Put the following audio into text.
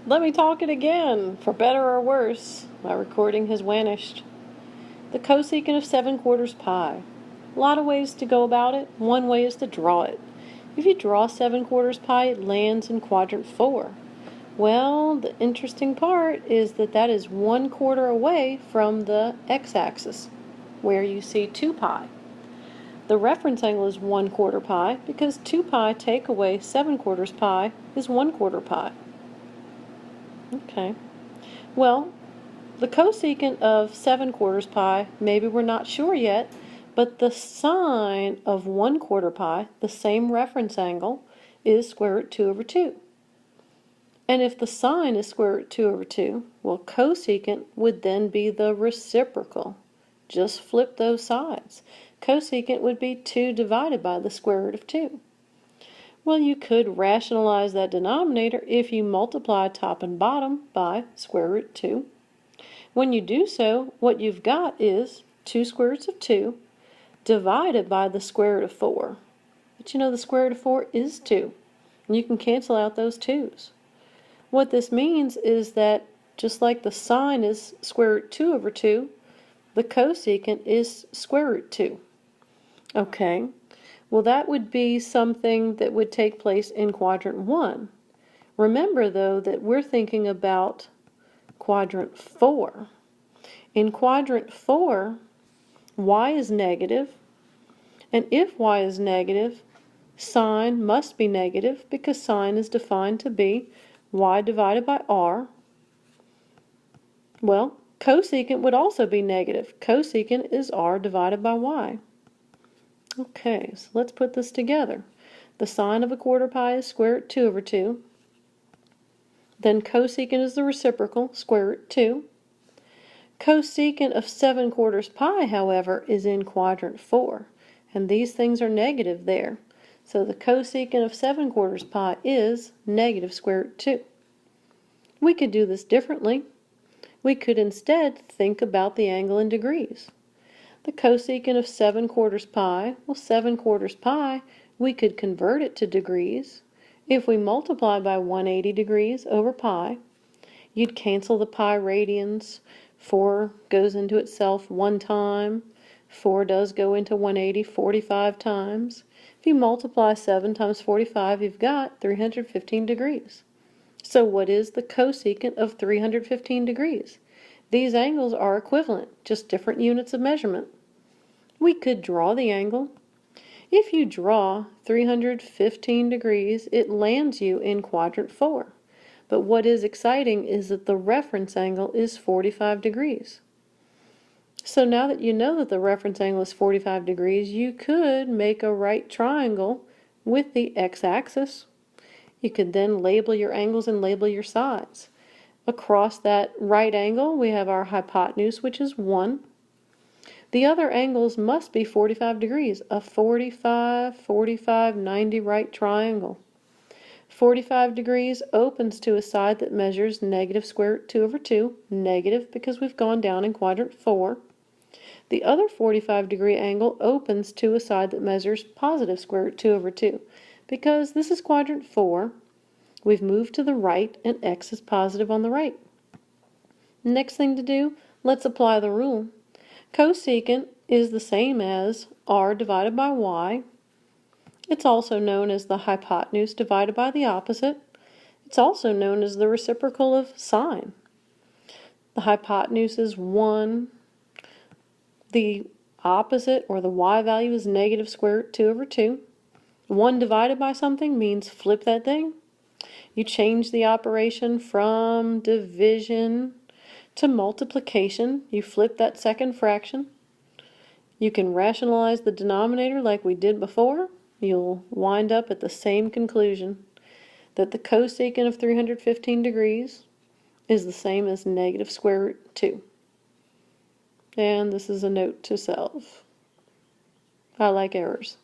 Let me talk it again. For better or worse, my recording has vanished. The cosecant of 7/4 pi. A lot of ways to go about it. One way is to draw it. If you draw 7/4 pi, it lands in quadrant 4. Well, the interesting part is that that is 1/4 away from the x-axis, where you see 2 pi. The reference angle is 1/4 pi because 2 pi take away 7/4 pi is 1/4 pi. Okay. Well, the cosecant of 7/4 pi, maybe we're not sure yet, but the sine of 1/4 pi, the same reference angle, is square root 2 over 2. And if the sine is square root 2 over 2, well, cosecant would then be the reciprocal. Just flip those sides. Cosecant would be 2 divided by the square root of 2. Well, you could rationalize that denominator if you multiply top and bottom by square root 2. When you do so, what you've got is 2 square roots of 2 divided by the square root of 4. But you know the square root of 4 is 2. And you can cancel out those 2's. What this means is that just like the sine is square root 2 over 2, the cosecant is square root 2. Okay. Well, that would be something that would take place in quadrant 1. Remember, though, that we're thinking about quadrant 4. In quadrant 4, y is negative, and if y is negative, sine must be negative because sine is defined to be y divided by r. Well, cosecant would also be negative. Cosecant is r divided by y. Okay, so let's put this together. The sine of 1/4 pi is square root 2 over 2. Then cosecant is the reciprocal, square root 2. Cosecant of 7/4 pi, however, is in quadrant 4. And these things are negative there. So the cosecant of 7/4 pi is negative square root 2. We could do this differently. We could instead think about the angle in degrees. The cosecant of 7/4 pi, well, 7/4 pi, we could convert it to degrees. If we multiply by 180 degrees over pi, you'd cancel the pi radians. 4 goes into itself 1 time. 4 does go into 180 45 times. If you multiply 7 times 45, you've got 315 degrees. So what is the cosecant of 315 degrees? These angles are equivalent, just different units of measurement. We could draw the angle. If you draw 315 degrees, it lands you in quadrant 4. But what is exciting is that the reference angle is 45 degrees. So now that you know that the reference angle is 45 degrees, you could make a right triangle with the x-axis. You could then label your angles and label your sides. Across that right angle, we have our hypotenuse, which is 1. The other angles must be 45 degrees, a 45, 45, 90 right triangle. 45 degrees opens to a side that measures negative square root 2 over 2, negative because we've gone down in quadrant 4. The other 45-degree angle opens to a side that measures positive square root 2 over 2, because this is quadrant 4. We've moved to the right, and x is positive on the right. Next thing to do, let's apply the rule. Cosecant is the same as r divided by y. It's also known as the hypotenuse divided by the opposite. It's also known as the reciprocal of sine. The hypotenuse is 1. The opposite, or the y value, is negative square root 2 over 2. 1 divided by something means flip that thing. You change the operation from division to multiplication. You flip that second fraction. You can rationalize the denominator like we did before. You'll wind up at the same conclusion, that the cosecant of 315 degrees is the same as negative square root 2. And this is a note to self. I like errors.